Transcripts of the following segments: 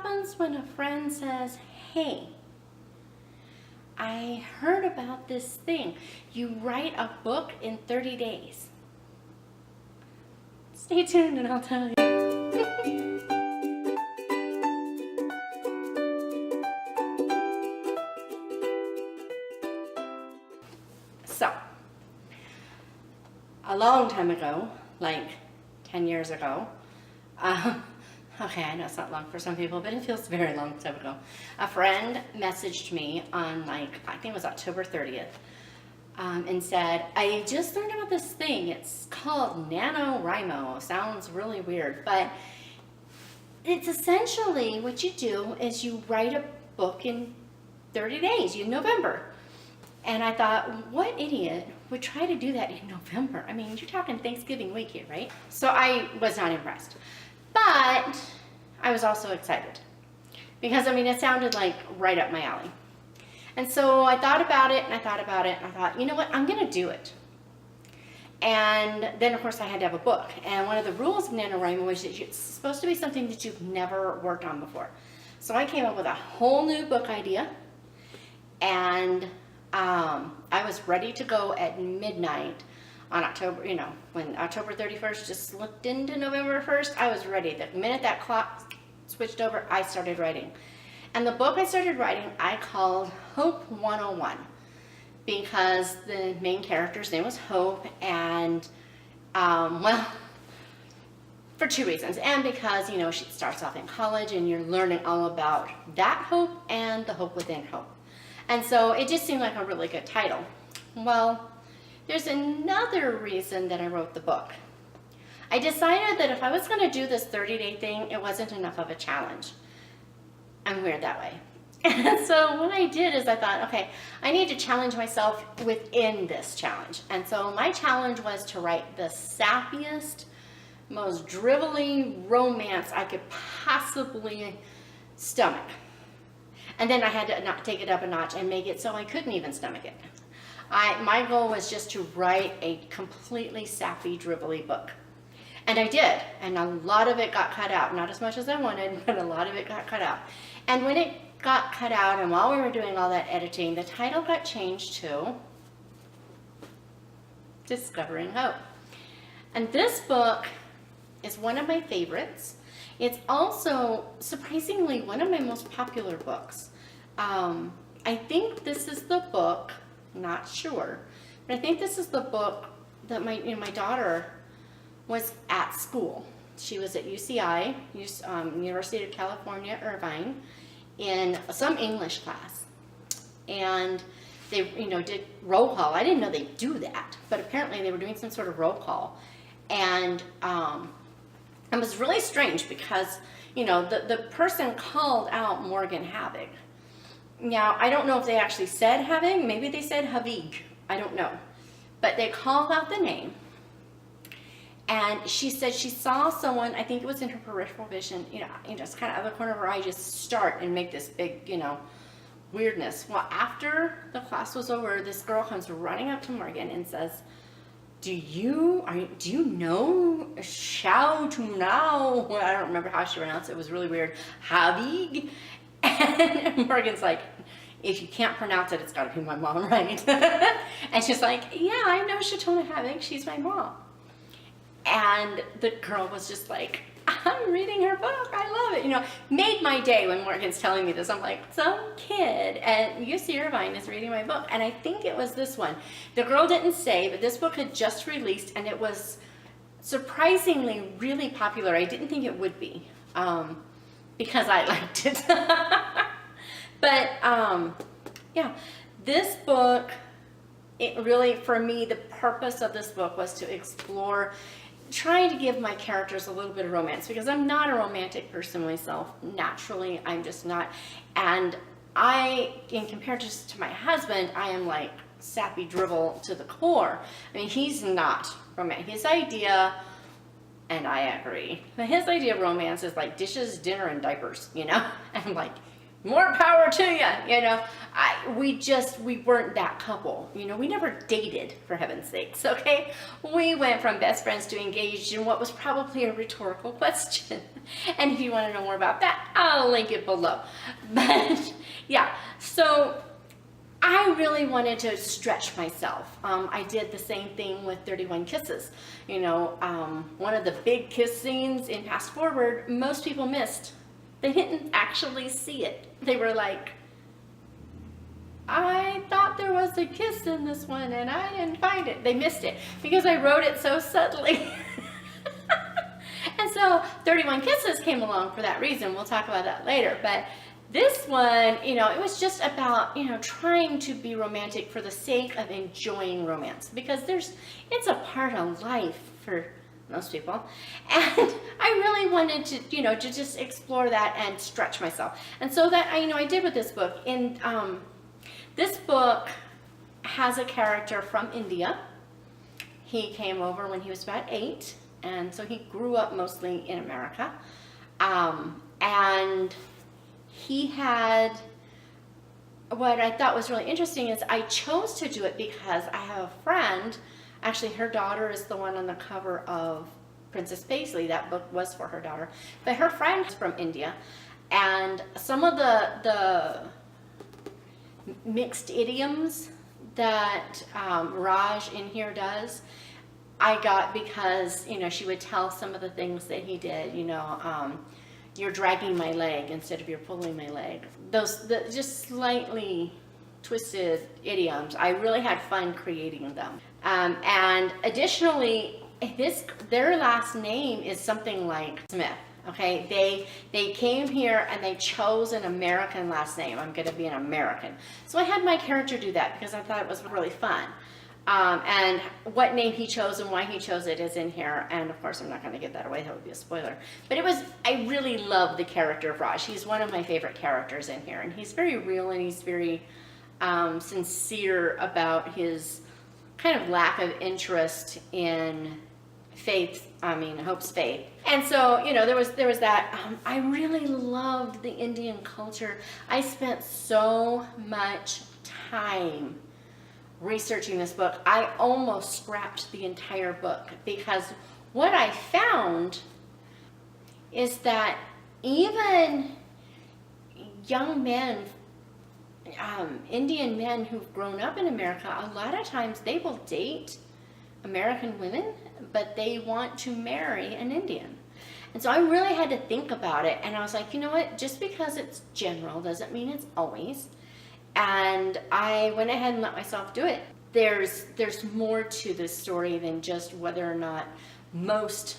happens when a friend says, hey, I heard about this thing. You write a book in 30 days. Stay tuned and I'll tell you. So, a long time ago, like 10 years ago, okay, I know it's not long for some people, but it feels very long time ago. A friend messaged me on I think it was October 30th, and said, I just learned about this thing. It's called NaNoWriMo. Sounds really weird, but it's essentially what you do is you write a book in 30 days, in November. And I thought, what idiot would try to do that in November? I mean, you're talking Thanksgiving week here, right? So I was not impressed. But I was also excited because, I mean, it sounded like right up my alley. And so I thought about it and I thought about it and I thought, you know what, I'm going to do it. And then, of course, I had to have a book. And one of the rules of NaNoWriMo was that it's supposed to be something that you've never worked on before. So I came up with a whole new book idea, and I was ready to go at midnight on October, when October 31st just slipped into November 1st, I was ready. The minute that clock switched over, I started writing. And the book I started writing, I called Hope 101, because the main character's name was Hope, and, well, for two reasons. And because, she starts off in college and you're learning all about that hope and the hope within hope. And so it just seemed like a really good title. Well, there's another reason that I wrote the book. I decided that if I was going to do this 30-day thing, it wasn't enough of a challenge. I'm weird that way. And so what I did is I thought, okay, I need to challenge myself within this challenge. And so my challenge was to write the sappiest, most drivelly romance I could possibly stomach. And then I had to take it up a notch and make it so I couldn't even stomach it. My goal was just to write a completely sappy, drivelly book. And I did, and a lot of it got cut out. Not as much as I wanted, but a lot of it got cut out. And when it got cut out, and while we were doing all that editing, the title got changed to Discovering Hope. And this book is one of my favorites. It's also, surprisingly, one of my most popular books. I think this is the book, not sure, but I think this is the book that my daughter was at school. She was at UCI, University of California, Irvine, in some English class. And they, did roll call. I didn't know they do that, but apparently they were doing some sort of roll call. And it was really strange because, the person called out Morgan Havig. Now, I don't know if they actually said Havig. Maybe they said Havig. I don't know. But they called out the name. And she said she saw someone, I think it was in her peripheral vision, just kind of out of the corner of her eye, just start and make this big, weirdness. Well, after the class was over, this girl comes running up to Morgan and says, do you know Xiao Tu Nao? Well, I don't remember how she pronounced it. It was really weird. Havig? And Morgan's like, if you can't pronounce it, it's got to be my mom, right? And she's like, yeah, I know Shatona Havig. She's my mom. And the girl was just like, I'm reading her book. I love it. Made my day when Morgan's telling me this. I'm like, some kid at UC Irvine is reading my book. And I think it was this one. The girl didn't say, but this book had just released and it was surprisingly really popular. I didn't think it would be because I liked it. But yeah, this book, it really, for me, the purpose of this book was to explore trying to give my characters a little bit of romance, because I'm not a romantic person myself. Naturally, I'm just not. And in comparison to my husband, I am like sappy drivel to the core. I mean, he's not romantic. His idea, and I agree, but his idea of romance is like dishes, dinner, and diapers, And I'm like, more power to you, we weren't that couple, we never dated, for heaven's sakes, okay? We went from best friends to engaged in what was probably a rhetorical question. And if you want to know more about that, I'll link it below. But yeah, so I really wanted to stretch myself. I did the same thing with 31 Kisses. You know, one of the big kiss scenes in Fast Forward, most people missed. They didn't actually see it. They were like, I thought there was a kiss in this one and I didn't find it. They missed it because I wrote it so subtly. And so 31 Kisses came along for that reason. We'll talk about that later. But this one, you know, it was just about, you know, trying to be romantic for the sake of enjoying romance, because it's a part of life for most people. And I really wanted to, you know, to just explore that and stretch myself. And so that, I did with this book. This book has a character from India. He came over when he was about 8, and so he grew up mostly in America. And he had, what I thought was really interesting is I chose to do it because I have a friend, actually her daughter is the one on the cover of Princess Paisley. That book was for her daughter, but her friend is from India, and some of the mixed idioms that Raj in here does, I got because, you know, she would tell some of the things that he did, you know, you're dragging my leg instead of you're pulling my leg. The just slightly twisted idioms, I really had fun creating them. And additionally, their last name is something like Smith. Okay, they came here and they chose an American last name. I'm going to be an American. So I had my character do that because I thought it was really fun. And what name he chose and why he chose it is in here. And of course, I'm not going to give that away. That would be a spoiler. But I really love the character of Raj. He's one of my favorite characters in here. And he's very real and he's very sincere about his kind of lack of interest in Hope's faith. And so, you know, there was that. I really loved the Indian culture. I spent so much time researching this book. I almost scrapped the entire book because what I found is that even young men, Indian men who've grown up in America, a lot of times they will date American women, but they want to marry an Indian. And so I really had to think about it, and I was like, you know what, just because it's general doesn't mean it's always. And I went ahead and let myself do it. There's more to this story than just whether or not most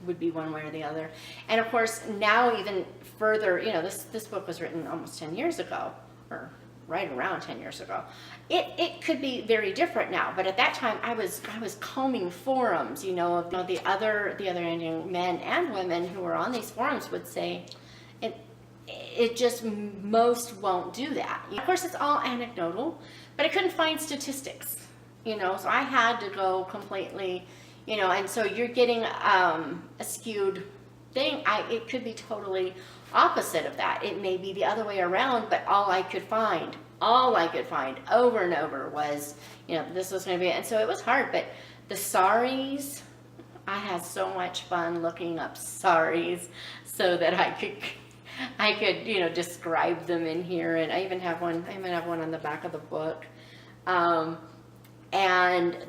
would be one way or the other. And of course, now even further, you know, this book was written almost 10 years ago, or right around 10 years ago. It could be very different now, but at that time I was combing forums, you know, of the other Indian men and women who were on these forums would say it just, most won't do that. Of course, it's all anecdotal, but I couldn't find statistics, you know, so I had to go completely, you know, and so you're getting a skewed thing. It could be totally opposite of that. It may be the other way around, but all I could find over and over was, you know, this was going to be it. And so it was hard, but the saris, I had so much fun looking up saris so that I could, you know, describe them in here. And I even have one on the back of the book. And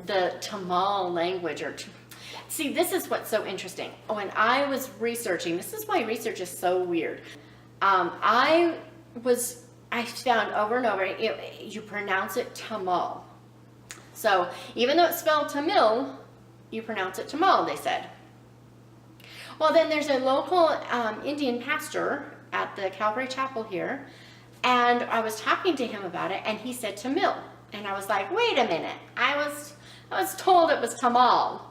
the Tamil language, see, this is what's so interesting. When I was researching, this is why research is so weird. I found over and over, you pronounce it Tamil. So even though it's spelled Tamil, you pronounce it Tamil, they said. Well, then there's a local Indian pastor at the Calvary Chapel here, and I was talking to him about it, and he said Tamil. And I was like, wait a minute, I was told it was Tamil.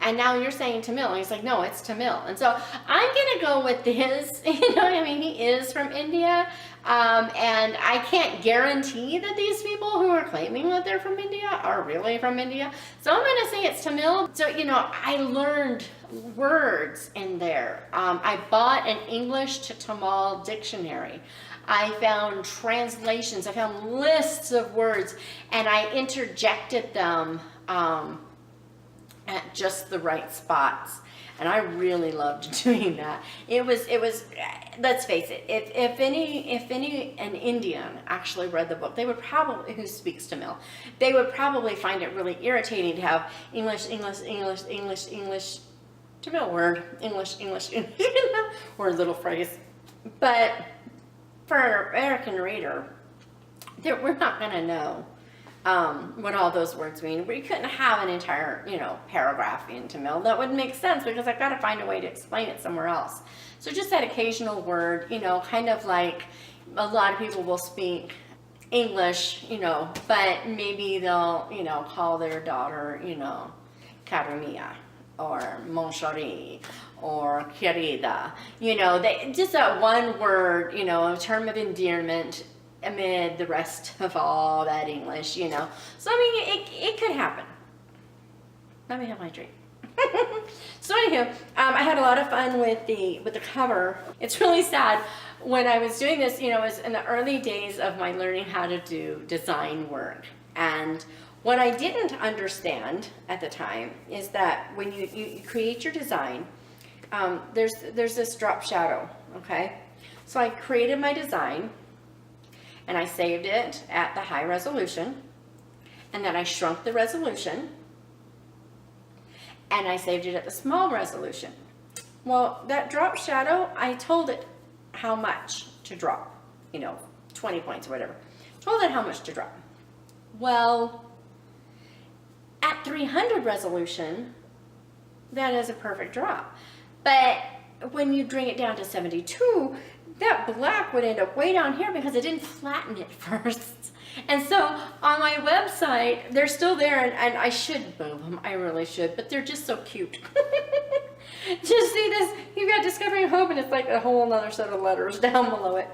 And now you're saying Tamil. And he's like, no, it's Tamil. And so I'm going to go with his, you know what I mean? He is from India. And I can't guarantee that these people who are claiming that they're from India are really from India. So I'm going to say it's Tamil. So, you know, I learned words in there. I bought an English to Tamil dictionary. I found translations. I found lists of words. And I interjected them at just the right spots. And I really loved doing that. It was, let's face it, if an Indian actually read the book, they would probably, who speaks Tamil, they would probably find it really irritating to have English, Tamil word, English, or a little phrase. But for an American reader, we're not going to know what all those words mean. We couldn't have an entire, paragraph in Tamil. That wouldn't make sense because I've got to find a way to explain it somewhere else. So just that occasional word, kind of like a lot of people will speak English, but maybe they'll, call their daughter, Karunia or Monshari or Querida, just that one word, a term of endearment amid the rest of all that English, So, I mean, it could happen. Let me have my drink. So anywho, I had a lot of fun with the cover. It's really sad. When I was doing this, it was in the early days of my learning how to do design work. And what I didn't understand at the time is that when you create your design, there's this drop shadow, okay? So I created my design, and I saved it at the high resolution, and then I shrunk the resolution, and I saved it at the small resolution. Well, that drop shadow, I told it how much to drop, 20 points or whatever. Told it how much to drop. Well, at 300 resolution, that is a perfect drop. But when you bring it down to 72, that black would end up way down here because it didn't flatten it first. And so on my website, they're still there, and I should move them. I really should, but they're just so cute. Just see this, you've got Discovering Hope, and it's like a whole other set of letters down below it.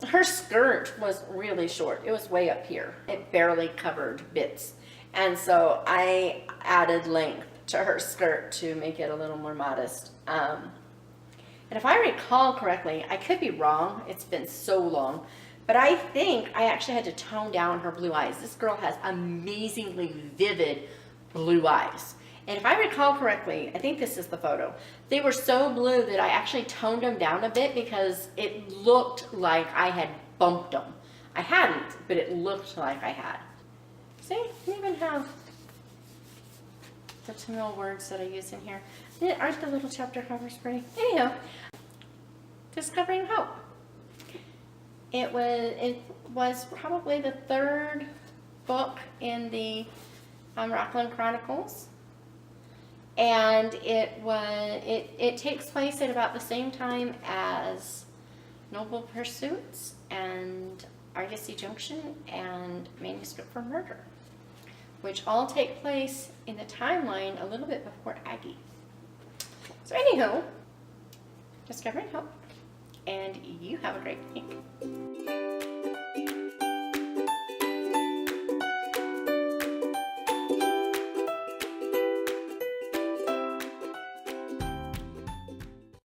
Her skirt was really short. It was way up here. It barely covered bits. And so I added length to her skirt to make it a little more modest. And if I recall correctly, I could be wrong, it's been so long, but I think I actually had to tone down her blue eyes. This girl has amazingly vivid blue eyes. And if I recall correctly, I think this is the photo, they were so blue that I actually toned them down a bit because it looked like I had bumped them. I hadn't, but it looked like I had. See, I even have the Tamil words that I use in here. Aren't the little chapter covers pretty? Anyhow, Discovering Hope. It was probably the third book in the Rockland Chronicles, and it takes place at about the same time as Noble Pursuits and Argosy Junction and Manuscript for Murder, which all take place in the timeline a little bit before Aggie. So anywho, Discovering Hope, and you have a great week.